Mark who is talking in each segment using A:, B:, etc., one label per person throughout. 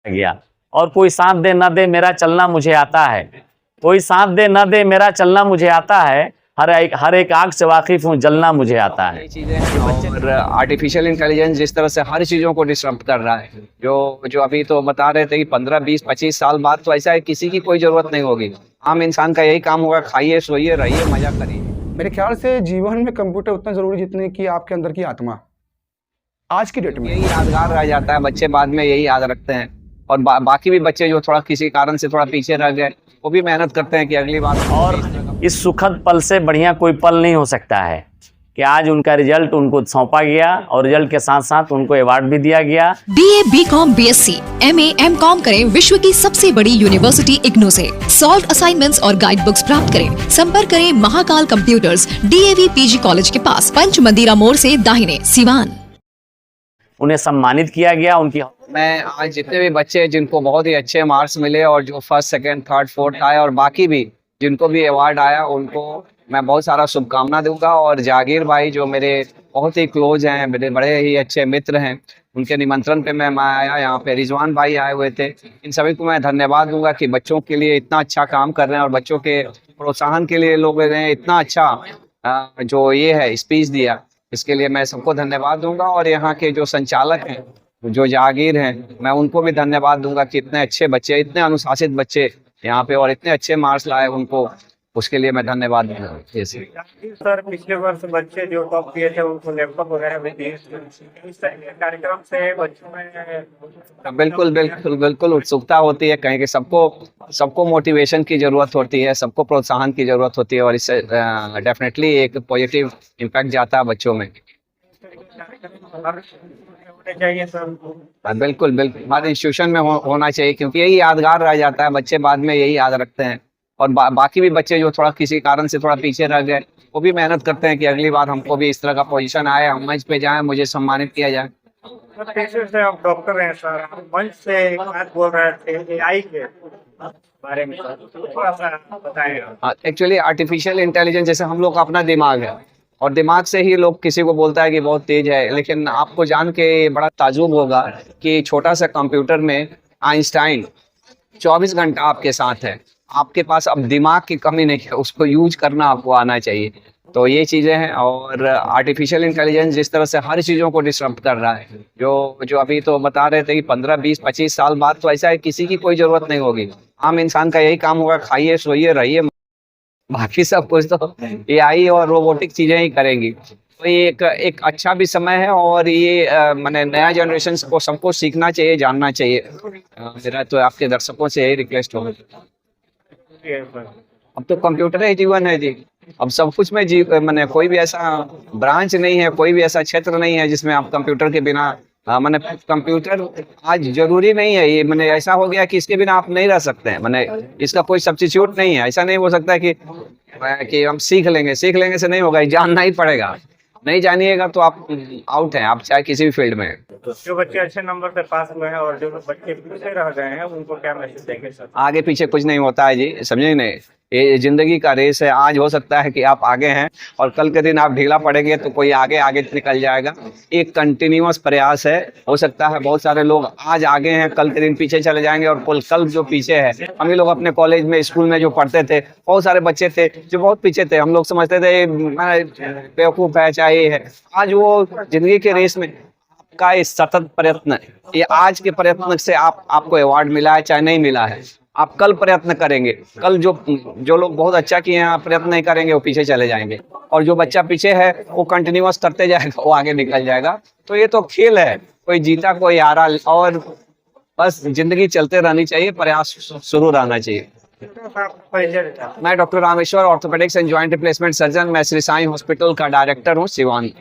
A: गया। और कोई साथ दे न दे मेरा चलना मुझे आता है, कोई साथ दे न दे मेरा चलना मुझे आता है, हर एक आग से वाकिफ हूँ, जलना मुझे आता है।
B: ये चीजें हैं और आर्टिफिशियल इंटेलिजेंस जिस तरह से हर चीजों को डिसरप्ट कर रहा है, जो अभी तो बता रहे थे कि 15 20 25 साल बाद तो ऐसा है किसी की कोई जरूरत नहीं होगी, आम इंसान का यही काम होगा, खाइए सोइए रहिए मजा करिए।
C: मेरे ख्याल से जीवन में कंप्यूटर उतना जरूरी जितने की आपके अंदर की आत्मा आज की डेट में।
B: यही यादगार रह जाता है, बच्चे बाद में यही याद रखते हैं। और बाकी भी बच्चे जो थोड़ा किसी कारण से थोड़ा पीछे रह गए वो भी मेहनत करते हैं कि अगली बार।
A: और इस सुखद पल से बढ़िया कोई पल नहीं हो सकता है कि आज उनका रिजल्ट उनको सौंपा गया और रिजल्ट के साथ साथ उनको अवार्ड भी दिया गया।
D: BA, BCom, BSc, MA, MCom करें विश्व की सबसे बड़ी यूनिवर्सिटी इग्नू से। सॉल्व असाइनमेंट्स और गाइड बुक्स प्राप्त करें। संपर्क करें Mahakal computers, DAV PG college के पास, पंच मंदिरा मोड़ से दाहिने, सिवान।
A: उन्हें सम्मानित किया गया। उनकी
B: मैं आज जितने भी बच्चे जिनको बहुत ही अच्छे मार्क्स मिले और जो फर्स्ट सेकंड थर्ड फोर्थ आए और बाकी भी जिनको भी अवार्ड आया उनको मैं बहुत सारा शुभकामना दूंगा। और जागीर भाई जो मेरे बहुत ही क्लोज हैं, मेरे बड़े ही अच्छे मित्र हैं, उनके निमंत्रण पे मैं आया, यहाँ पे रिजवान भाई आए हुए थे, इन सभी को मैं धन्यवाद दूंगा कि बच्चों के लिए इतना अच्छा काम कर रहे हैं और बच्चों के प्रोत्साहन के लिए लोग ने इतना अच्छा जो ये है स्पीच दिया, इसके लिए मैं सबको धन्यवाद दूंगा। और यहाँ के जो संचालक हैं, जो जागीर हैं, मैं उनको भी धन्यवाद दूंगा कि इतने अच्छे बच्चे, इतने अनुशासित बच्चे यहाँ पे और इतने अच्छे मार्क्स लाए, उनको उसके लिए मैं धन्यवाद दूंगा।
E: सर पिछले वर्ष बच्चे जो टॉप किए थे उनको लैपटॉप वगैरह भी दिए, इस तरह के कार्यक्रम से बच्चों में
B: बिल्कुल बिल्कुल बिल्कुल उत्सुकता होती है, कहीं कि सबको मोटिवेशन की जरूरत होती है, सबको प्रोत्साहन की जरूरत होती है और इससे डेफिनेटली एक पॉजिटिव इम्पैक्ट जाता है बच्चों में।
E: चाहिए सर।
B: बिल्कुल बिल्कुल हर इंस्टीट्यूशन में होना चाहिए, क्योंकि यही यादगार रह जाता है, बच्चे बाद में यही याद रखते हैं। और बाकी भी बच्चे जो थोड़ा किसी कारण से थोड़ा पीछे रह गए वो भी मेहनत करते हैं कि अगली बार हमको भी इस तरह का पोजीशन आए, हम मंच पे जाएं, मुझे सम्मानित किया जाए।
E: पेशे से आप डॉक्टर हैं सर, मंच से एक बात बोल रहे थे AI के बारे में, थोड़ा सा बताएं।
B: एक्चुअली आर्टिफिशियल इंटेलिजेंस जैसे हम लोग का अपना दिमाग है और दिमाग से ही लोग किसी को बोलता है कि बहुत तेज है, लेकिन आपको जान के बड़ा ताजुब होगा कि छोटा सा कंप्यूटर में आइंस्टाइन 24 घंटा आपके साथ है। आपके पास अब दिमाग की कमी नहीं है, उसको यूज करना आपको आना चाहिए। तो ये चीज़ें हैं और आर्टिफिशियल इंटेलिजेंस जिस तरह से हर चीज़ों को डिसरप्ट कर रहा है, जो अभी तो बता रहे थे कि 15 20 25 साल बाद तो ऐसा है किसी की कोई ज़रूरत नहीं होगी, आम इंसान का यही काम होगा, खाइए सोइए रहिए, बाकी सब कुछ तो AI और रोबोटिक चीज़ें ही करेंगी। तो ये एक अच्छा भी समय है और ये मैंने नया जनरेशन को सबको सीखना चाहिए, जानना चाहिए। मेरा तो आपके दर्शकों से यही रिक्वेस्ट होगा। अब तो कंप्यूटर ही जीवन है जी, अब सब कुछ में मैंने कोई भी ऐसा ब्रांच नहीं है, कोई भी ऐसा क्षेत्र नहीं है जिसमें आप कंप्यूटर के बिना मैंने कंप्यूटर आज जरूरी नहीं है, ये मैंने ऐसा हो गया कि इसके बिना आप नहीं रह सकते हैं, मैंने इसका कोई सब्स्टिट्यूट नहीं है। ऐसा नहीं हो सकता है कि हम सीख लेंगे से नहीं होगा, जानना ही पड़ेगा। नहीं जानिएगा तो आप आउट हैं, आप चाहे किसी भी फील्ड में।
E: जो बच्चे अच्छे नंबर से पास हुए हैं और जो बच्चे पीछे रह गए हैं उनको क्या मैसेज देंगे सर?
B: आगे पीछे कुछ नहीं होता है जी, समझे नहीं, ये जिंदगी का रेस है। आज हो सकता है कि आप आगे हैं और कल के दिन आप ढीला पड़ेंगे तो कोई आगे निकल जाएगा। एक कंटिन्यूअस प्रयास है, हो सकता है बहुत सारे लोग आज आगे हैं, कल के दिन पीछे चले जाएंगे और कल जो पीछे है। हम लोग अपने कॉलेज में स्कूल में जो पढ़ते थे, बहुत सारे बच्चे थे जो बहुत पीछे थे, हम लोग समझते थे बेवकूफ़ है चाहे है। आज वो जिंदगी के रेस में का इस सतत प्रयत्न, ये आज के प्रयत्न से आपको अवार्ड मिला है चाहे नहीं मिला है, आप कल प्रयत्न करेंगे, कल जो लोग बहुत अच्छा किए हैं प्रयत्न नहीं करेंगे वो पीछे चले जाएंगे, और जो बच्चा पीछे है वो कंटिन्यूअस करते जाएगा, वो आगे निकल जाएगा। तो ये तो खेल है, कोई जीता कोई हारा, और बस जिंदगी चलते रहनी चाहिए, प्रयास शुरू रहना चाहिए। मैं doctor Rameshwar, orthopaedics and joint replacement surgeon, मैं श्री साईं हॉस्पिटल का डायरेक्टर हूँ सिवान।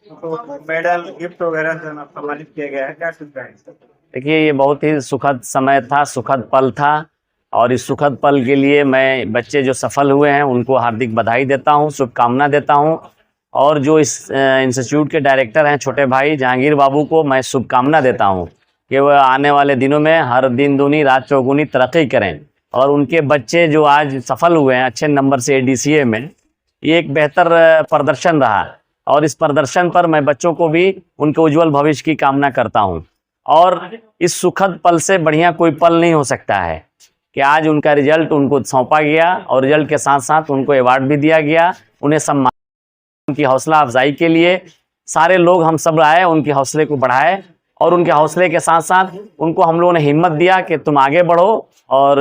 E: तो मेडल गिफ्ट वगैरह से सम्मानित किया गया है, क्या सुनते हैं?
A: देखिए, ये बहुत ही सुखद समय था, सुखद पल था, और इस सुखद पल के लिए मैं बच्चे जो सफल हुए हैं उनको हार्दिक बधाई देता हूं, शुभकामना देता हूं। और जो इस इंस्टीट्यूट के डायरेक्टर हैं छोटे भाई जहांगीर बाबू को मैं शुभकामना देता हूं कि वह आने वाले दिनों में हर दिन दूनी रात चौगुनी तरक्की करें, और उनके बच्चे जो आज सफल हुए हैं अच्छे नंबर से ADCA में, ये एक बेहतर प्रदर्शन रहा, और इस प्रदर्शन पर मैं बच्चों को भी उनके उज्जवल भविष्य की कामना करता हूं। और इस सुखद पल से बढ़िया कोई पल नहीं हो सकता है कि आज उनका रिजल्ट उनको सौंपा गया और रिजल्ट के साथ साथ उनको अवार्ड भी दिया गया, उन्हें सम्मान, उनकी हौसला अफजाई के लिए सारे लोग हम सब आए, उनके हौसले को बढ़ाए और उनके हौसले के साथ साथ उनको हम लोगों ने हिम्मत दिया कि तुम आगे बढ़ो और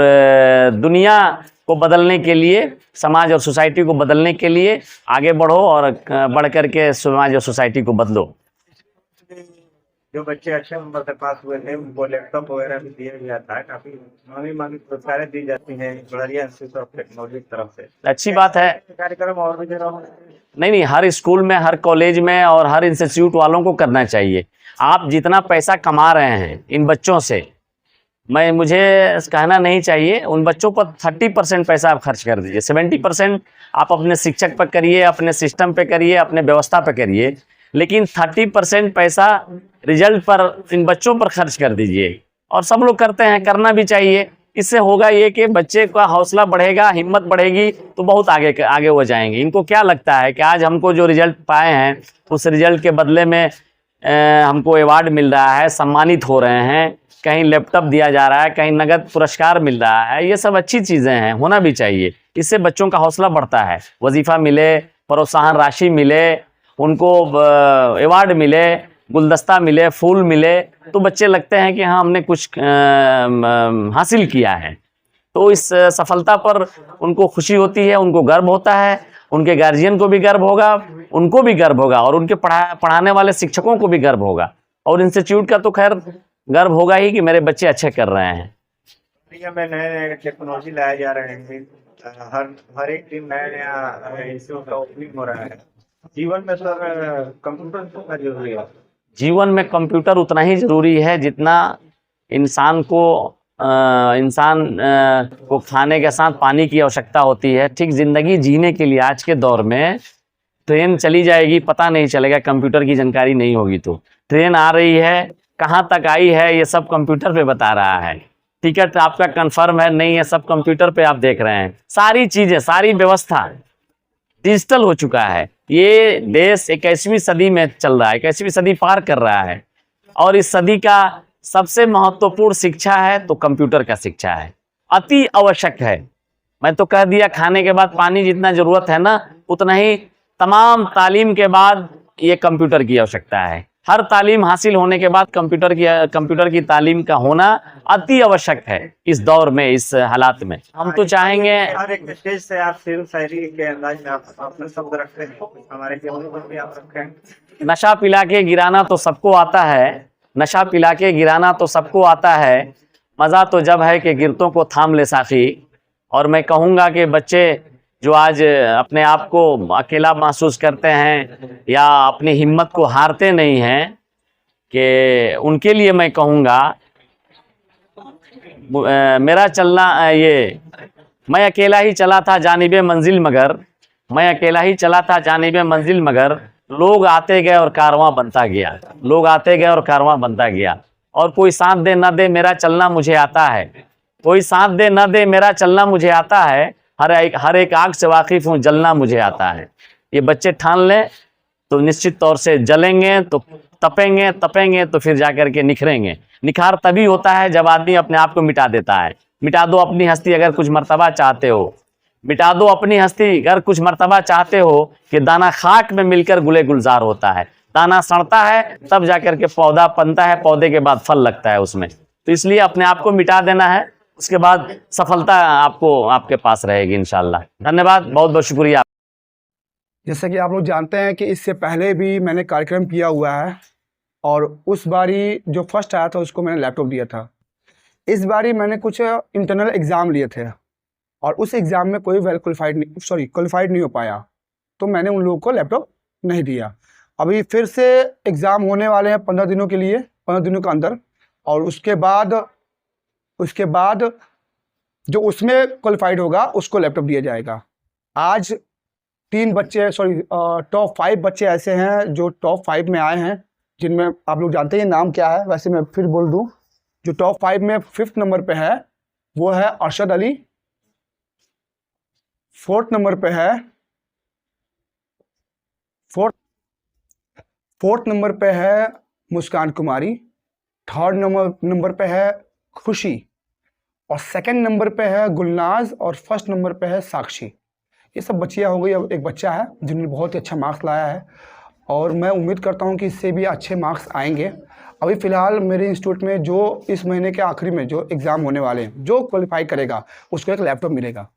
A: दुनिया को बदलने के लिए, समाज और सोसाइटी को बदलने के लिए आगे बढ़ो और बढ़ कर के समाज और सोसाइटी को बदलो।
E: जो बच्चे अच्छे नंबर से पास हुए थे उनको लैपटॉप वगैरह भी दिया जाता है, काफी मांगी पुरस्कारें दी जाती हैं बड़रिया इंस्टीट्यूट ऑफ टेक्नोलॉजी की तरफ से।
A: अच्छी बात है।
E: कार्यक्रम और भी जरा
A: नहीं, हर स्कूल में, हर कॉलेज में और हर इंस्टीट्यूट वालों को करना चाहिए। आप जितना पैसा कमा रहे हैं इन बच्चों से, मुझे कहना नहीं चाहिए, उन बच्चों पर 30% पैसा आप खर्च कर दीजिए, 70% आप अपने शिक्षक पर करिए, अपने सिस्टम पे करिए, अपने व्यवस्था पे करिए, लेकिन 30% पैसा रिजल्ट पर इन बच्चों पर खर्च कर दीजिए। और सब लोग करते हैं, करना भी चाहिए। इससे होगा ये कि बच्चे का हौसला बढ़ेगा, हिम्मत बढ़ेगी, तो बहुत आगे हो जाएंगे। इनको क्या लगता है कि आज हमको जो रिजल्ट पाए हैं उस रिजल्ट के बदले में हमको अवार्ड मिल रहा है, सम्मानित हो रहे हैं, कहीं लैपटॉप दिया जा रहा है, कहीं नगद पुरस्कार मिल रहा है, ये सब अच्छी चीज़ें हैं, होना भी चाहिए। इससे बच्चों का हौसला बढ़ता है, वजीफ़ा मिले, प्रोत्साहन राशि मिले, उनको अवार्ड मिले, गुलदस्ता मिले, फूल मिले, तो बच्चे लगते हैं कि हाँ हमने कुछ हासिल किया है। तो इस सफलता पर उनको खुशी होती है, उनको गर्व होता है, उनके गार्जियन को भी गर्व होगा, उनको भी गर्व होगा और उनके पढ़ाने वाले शिक्षकों को भी गर्व होगा और इंस्टीट्यूट का तो खैर गर्व होगा ही कि मेरे बच्चे अच्छे कर रहे हैं।
E: इंडिया में नए टेक्नोलॉजी लाए जा रहे हैं, हर एक दिन नया इंस्टीट्यूट का ओपनिंग हो रहा है। जीवन में सर कंप्यूटर कितना जरूरी है?
A: जीवन में कंप्यूटर उतना ही ज़रूरी है जितना इंसान को खाने के साथ पानी की आवश्यकता होती है। ठीक ज़िंदगी जीने के लिए आज के दौर में ट्रेन चली जाएगी, पता नहीं चलेगा, कंप्यूटर की जानकारी नहीं होगी। तो ट्रेन आ रही है, कहाँ तक आई है, ये सब कंप्यूटर पे बता रहा है। टिकट आपका कंफर्म है नहीं है, सब कंप्यूटर पे आप देख रहे हैं। सारी चीज़ें, सारी व्यवस्था डिजिटल हो चुका है। ये देश 21वीं सदी में चल रहा है, 21वीं सदी पार कर रहा है और इस सदी का सबसे महत्वपूर्ण शिक्षा है तो कंप्यूटर का शिक्षा है, अति आवश्यक है। मैं तो कह दिया, खाने के बाद पानी जितना ज़रूरत है ना, उतना ही तमाम तालीम के बाद ये कंप्यूटर की आवश्यकता है। हर तालीम हासिल होने के बाद कंप्यूटर की तालीम का होना अति आवश्यक है इस दौर में, इस हालात में। हम तो चाहेंगे
E: हर एक स्टेज से आप शेर शायरी के अंदाज में आप अपने शब्द रखते हैं, हमारे जीवन पर भी आप रखते हैं।
A: नशा पिला के गिराना तो सबको आता है, नशा पिला के गिराना तो सबको आता है, मज़ा तो जब है कि गिरतों को थाम ले साथी। और मैं कहूँगा कि बच्चे जो आज अपने आप को अकेला महसूस करते हैं या अपनी हिम्मत को हारते नहीं हैं, कि उनके लिए मैं कहूँगा मेरा चलना ये, मैं अकेला ही चला था जानिबे मंजिल मगर, मैं अकेला ही चला था जानिबे मंजिल मगर, लोग आते गए और कारवां बनता गया, लोग आते गए और कारवां बनता गया। और कोई साथ दे न दे मेरा चलना मुझे आता है, कोई साथ दे न दे मेरा चलना मुझे आता है, हर एक आग से वाकिफ हूँ जलना मुझे आता है। ये बच्चे ठान लें तो निश्चित तौर से जलेंगे, तो तपेंगे तो फिर जाकर के निखरेंगे। निखार तभी होता है जब आदमी अपने आप को मिटा देता है। मिटा दो अपनी हस्ती अगर कुछ मर्तबा चाहते हो, मिटा दो अपनी हस्ती अगर कुछ मर्तबा चाहते हो, कि दाना खाक में मिलकर गुले गुलजार होता है। दाना सड़ता है तब जाकर के पौधा बनता है, पौधे के बाद फल लगता है उसमें। तो इसलिए अपने आप को मिटा देना है, उसके बाद सफलता आपके पास रहेगी इंशाल्लाह। धन्यवाद, बहुत बहुत शुक्रिया।
C: जैसे कि आप लोग जानते हैं कि इससे पहले भी मैंने कार्यक्रम किया हुआ है और उस बारी जो फर्स्ट आया था उसको मैंने लैपटॉप दिया था। इस बारी मैंने कुछ इंटरनल एग्ज़ाम लिए थे और उस एग्ज़ाम में कोई क्वालिफाइड नहीं हो पाया, तो मैंने उन लोगों को लैपटॉप नहीं दिया। अभी फिर से एग्ज़ाम होने वाले हैं 15 दिनों के लिए, 15 दिनों के अंदर, और उसके बाद जो उसमें क्वालिफाइड होगा उसको लैपटॉप दिया जाएगा। आज 3 बच्चे टॉप 5 बच्चे ऐसे हैं जो टॉप 5 में आए हैं, जिनमें आप लोग जानते हैं नाम क्या है, वैसे मैं फिर बोल दूं। जो टॉप 5 में 5th नंबर पे है वो है अरशद अली, 4th नंबर पे है 4th नंबर पे है मुस्कान कुमारी, थर्ड नंबर पे है खुशी, और सेकंड नंबर पे है गुलनाज, और फर्स्ट नंबर पे है साक्षी। ये सब बच्चियाँ हो गई। अब एक बच्चा है जिन्होंने बहुत ही अच्छा मार्क्स लाया है, और मैं उम्मीद करता हूँ कि इससे भी अच्छे मार्क्स आएंगे। अभी फ़िलहाल मेरे इंस्टीट्यूट में जो इस महीने के आखिरी में जो एग्ज़ाम होने वाले हैं, जो क्वालिफाई करेगा उसको एक लैपटॉप मिलेगा।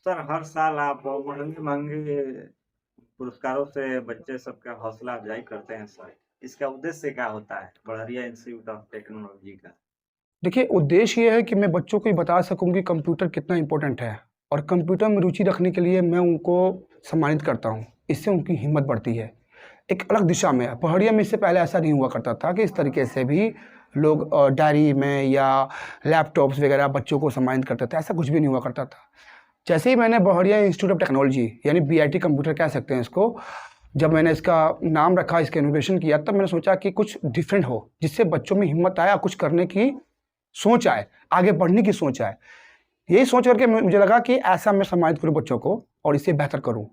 E: सर हर साल आप महंगे महंगे पुरस्कारों से बच्चे सबका हौसला अफजाई करते हैं सर, इसका उद्देश्य क्या होता है बढ़िया इंस्टीट्यूट ऑफ टेक्नोलॉजी का?
C: देखिए, उद्देश्य ये है कि मैं बच्चों को ये बता सकूं कि कंप्यूटर कितना इम्पोर्टेंट है, और कंप्यूटर में रुचि रखने के लिए मैं उनको सम्मानित करता हूं। इससे उनकी हिम्मत बढ़ती है, एक अलग दिशा में। पहाड़िया में इससे पहले ऐसा नहीं हुआ करता था कि इस तरीके से भी लोग डायरी में या लैपटॉप्स वगैरह बच्चों को सम्मानित करते थे। ऐसा कुछ भी नहीं हुआ करता था। जैसे ही मैंने बहड़िया इंस्टीट्यूट ऑफ टेक्नोलॉजी यानी BIT कंप्यूटर कह सकते हैं इसको, जब मैंने इसका नाम रखा, इसका इनोवेशन किया, तब मैंने सोचा कि कुछ डिफरेंट हो, जिससे बच्चों में हिम्मत आए, कुछ करने की सोच आए, आगे बढ़ने की सोच आए। यही सोच करके मुझे लगा कि ऐसा मैं सम्मानित करूं बच्चों को और इसे बेहतर करूं।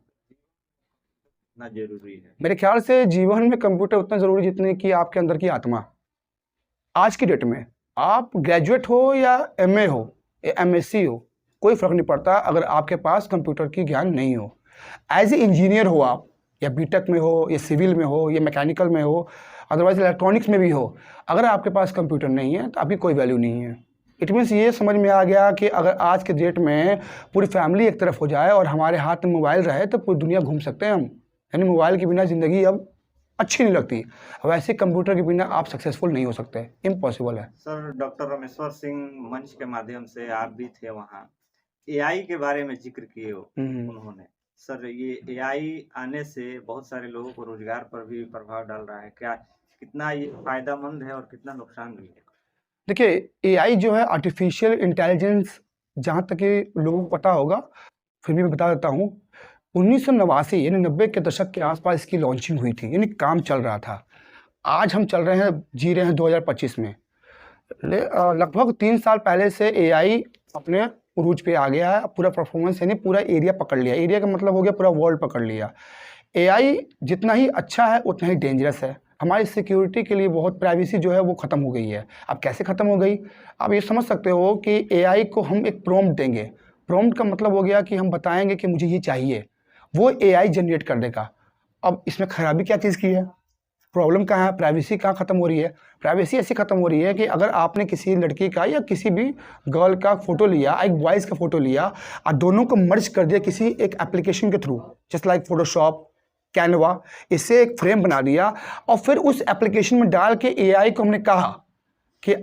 E: इतना जरूरी है
C: मेरे ख्याल से जीवन में कंप्यूटर उतना ज़रूरी जितने कि आपके अंदर की आत्मा। आज की डेट में आप ग्रेजुएट हो या MA हो या MSc हो, कोई फ़र्क नहीं पड़ता अगर आपके पास कंप्यूटर की ज्ञान नहीं हो। एज ए इंजीनियर हो आप, या BTech में हो, या सिविल में हो, या मैकेनिकल में हो, अदरवाइज इलेक्ट्रॉनिक्स में भी हो, अगर आपके पास कंप्यूटर नहीं है तो आपकी कोई वैल्यू नहीं है। इट मीन्स ये समझ में आ गया कि अगर आज के डेट में पूरी फैमिली एक तरफ हो जाए और हमारे हाथ में मोबाइल रहे तो पूरी दुनिया घूम सकते हैं हम। यानी मोबाइल के बिना ज़िंदगी अब अच्छी नहीं लगती, वैसे कंप्यूटर के बिना आप सक्सेसफुल नहीं हो सकते, इम्पॉसिबल है।
E: सर। डॉक्टर रामेश्वर सिंह मंच के माध्यम से आप भी थे वहाँ, AI के बारे में जिक्र किए उन्होंने। सर ये AI आने से बहुत सारे लोगों को रोजगार पर भी प्रभाव डाल रहा है, क्या कितना ये फायदेमंद है और कितना नुकसान भी है?
C: देखिए, AI जो है आर्टिफिशियल इंटेलिजेंस, जहाँ तक ये लोगों को पता होगा, फिर भी मैं बता देता हूँ। 1989 यानी 90 के दशक के आसपास इसकी लॉन्चिंग हुई थी, यानी काम चल रहा था। आज हम चल रहे हैं, जी रहे हैं 2025 में। लगभग 3 साल पहले से AI अपने उरूज पे आ गया है। पूरा परफॉर्मेंस यानी पूरा एरिया पकड़ लिया। एरिया का मतलब हो गया पूरा वर्ल्ड पकड़ लिया। AI जितना ही अच्छा है उतना ही डेंजरस है। हमारी सिक्योरिटी के लिए बहुत, प्राइवेसी जो है वो ख़त्म हो गई है। अब कैसे ख़त्म हो गई? आप ये समझ सकते हो कि AI को हम एक प्रॉम्प्ट देंगे। प्रॉम्प्ट का मतलब हो गया कि हम बताएंगे कि मुझे ये चाहिए, वो AI जनरेट कर देगा। अब इसमें खराबी क्या चीज़ की है? प्रॉब्लम कहाँ है? प्राइवेसी कहाँ ख़त्म हो रही है? प्राइवेसी ऐसी ख़त्म हो रही है कि अगर आपने किसी लड़की का या किसी भी गर्ल का फ़ोटो लिया, एक बॉयज़ का फ़ोटो लिया, और दोनों को मर्ज कर दिया किसी एक एप्लीकेशन के through, just like Photoshop, Canva, इससे एक फ्रेम बना दिया, और फिर उस एप्लीकेशन में डाल के AI को हमने कहा कि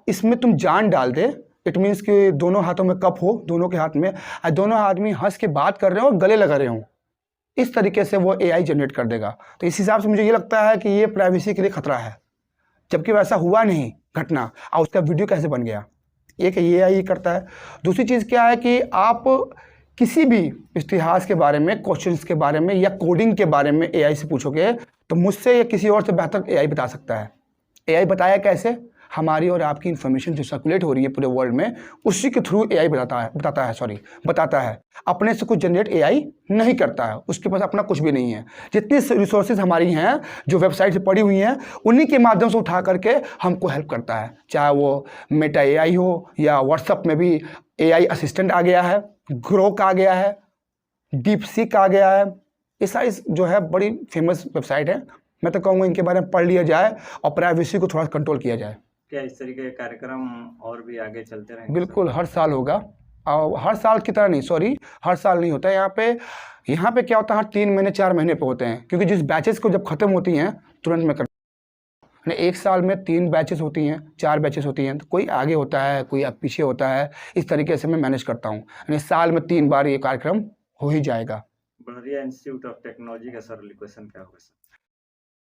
C: इसमें तुम जान डाल दे। इट मीन्स कि दोनों हाथों में कप हो, दोनों के हाथ में, और दोनों आदमी हंस के बात कर रहे हो और गले लगा रहे हो, इस तरीके से वो AI जनरेट कर देगा। तो इस हिसाब से मुझे ये लगता है कि ये प्राइवेसी के लिए खतरा है, जबकि वैसा हुआ नहीं घटना, और उसका वीडियो कैसे बन गया, ये कि ये AI करता है। दूसरी चीज़ क्या है कि आप किसी भी इतिहास के बारे में, क्वेश्चंस के बारे में या कोडिंग के बारे में AI से पूछोगे तो मुझसे या किसी और से बेहतर AI बता सकता है। AI बताया कैसे? हमारी और आपकी इन्फॉर्मेशन जो सर्कुलेट हो रही है पूरे वर्ल्ड में, उसी के थ्रू AI बताता है। अपने से कुछ जनरेट AI नहीं करता है, उसके पास अपना कुछ भी नहीं है। जितनी रिसोर्सेज हमारी हैं, जो वेबसाइट से पड़ी हुई हैं, उन्हीं के माध्यम से उठा करके हमको हेल्प करता है। चाहे वो मेटा AI हो, या व्हाट्सएप में भी AI असिस्टेंट आ गया है, ग्रोक आ गया है, डीपसीक आ गया है। ये सारी जो है बड़ी फेमस वेबसाइट है। मैं तो कहूँगा इनके बारे में पढ़ लिया जाए और प्राइवेसी को थोड़ा कंट्रोल किया जाए।
E: क्या इस तरीके के कार्यक्रम और भी आगे चलते रहेंगे?
C: बिल्कुल, हर साल होगा। और हर साल की तरह नहीं, सॉरी, हर साल नहीं होता है। यहाँ पे क्या होता है, हर 3 महीने 4 महीने पे होते हैं, क्योंकि जिस बैचेस को जब ख़त्म होती हैं तुरंत में करते हैं। एक साल में 3 बैचेस होती हैं, 4 बैचेस होती हैं, तो कोई आगे होता है, कोई अब पीछे होता है। इस तरीके से मैं मैनेज करता हूँ। यानी साल में 3 बार ये कार्यक्रम हो ही जाएगा।
E: बढ़िया इंस्टीट्यूट ऑफ टेक्नोलॉजी का सर लोकेशन क्या होगा सर?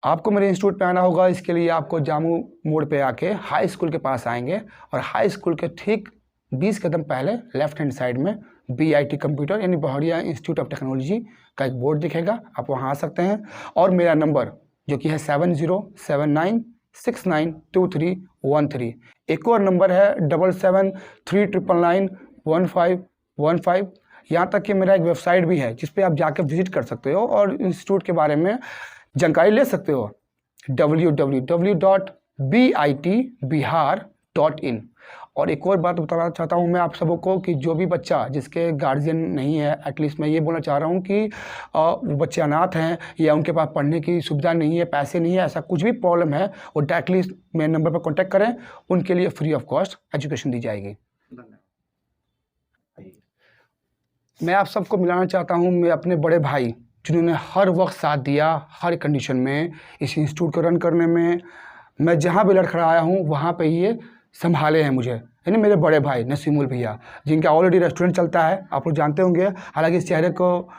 C: आपको मेरे इंस्टीट्यूट पे आना होगा। इसके लिए आपको जामू मोड़ पे आके हाई स्कूल के पास आएंगे, और हाई स्कूल के ठीक 20 कदम पहले लेफ्ट हैंड साइड में BIT कंप्यूटर यानी बहड़िया इंस्टीट्यूट ऑफ टेक्नोलॉजी का एक बोर्ड दिखेगा, आप वहाँ आ सकते हैं। और मेरा नंबर जो कि है 7079692313। एक और नंबर है 7739991515। यहाँ तक कि मेरा एक वेबसाइट भी है जिस पे आप जाकर विजिट कर सकते हो और इंस्टीट्यूट के बारे में जानकारी ले सकते हो। www.bit.ac.in BIT-bihar.in। और एक और बात बताना चाहता हूँ मैं आप सबों को कि जो भी बच्चा जिसके गार्जियन नहीं है, एटलीस्ट मैं ये बोलना चाह रहा हूँ कि वो बच्चे अनाथ हैं या उनके पास पढ़ने की सुविधा नहीं है, पैसे नहीं है, ऐसा कुछ भी प्रॉब्लम है, वो डायरेक्टली मेरे नंबर पर कॉन्टैक्ट करें, उनके लिए फ्री ऑफ कॉस्ट एजुकेशन दी जाएगी। मैं आप सबको मिलाना चाहता हूँ मैं अपने बड़े भाई जिन्होंने हर वक्त साथ दिया, हर कंडीशन में इस इंस्टीट्यूट को रन करने में। मैं जहाँ भी लड़खड़ाया हूँ वहाँ पे ये संभाले हैं मुझे, यानी मेरे बड़े भाई नसीमुल भैया, जिनका ऑलरेडी रेस्टोरेंट चलता है, आप लोग जानते होंगे। हालांकि इस चेहरे को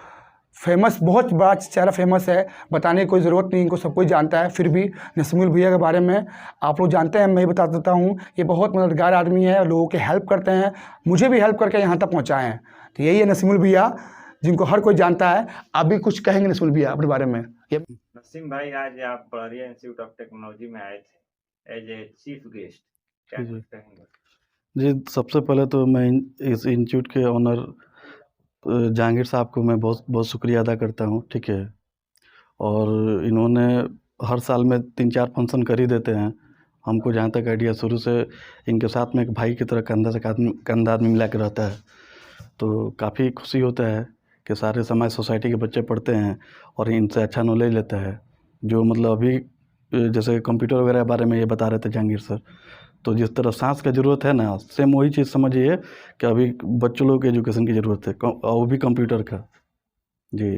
C: फेमस, बहुत बड़ा चेहरा फेमस है, बताने की कोई ज़रूरत नहीं, इनको सब कोई जानता है। फिर भी नसीमुल भैया के बारे में आप लोग जानते हैं, मैं ही बता देता हूँ। ये बहुत मददगार आदमी है, लोगों के हेल्प करते हैं, मुझे भी हेल्प करके यहाँ तक पहुँचाए हैं। तो यही है नसीमुल भैया, जिनको हर कोई जानता है। आप भी कुछ कहेंगे नसीमुल भैया अपने बारे में?
E: नसीम भाई, आज आप पढ़रिया इंस्टीट्यूट ऑफ टेक्नोलॉजी में आए थे एज ए चीफ गेस्ट, क्या
F: जी।
E: कुछ कहेंगे?
F: जी, सबसे पहले तो मैं इस इंस्टीट्यूट के ऑनर जहांगीर साहब को मैं बहुत बहुत शुक्रिया अदा करता हूँ, ठीक है। और इन्होंने हर साल में 3-4 फंक्शन कर ही देते हैं। हमको जहाँ तक आइडिया, शुरू से इनके साथ में एक भाई की तरह कंधा से कंधा आदमी मिला के रहता है। तो काफ़ी खुशी होता है कि सारे समाज सोसाइटी के बच्चे पढ़ते हैं और इनसे अच्छा नॉलेज लेते हैं। जो मतलब अभी जैसे कंप्यूटर वगैरह के बारे में ये बता रहे थे जहांगीर सर, तो जिस तरह सांस का ज़रूरत है ना, सेम वही चीज़ समझिए कि अभी बच्चों लोग को एजुकेशन की ज़रूरत है, और वो भी कंप्यूटर का। जी।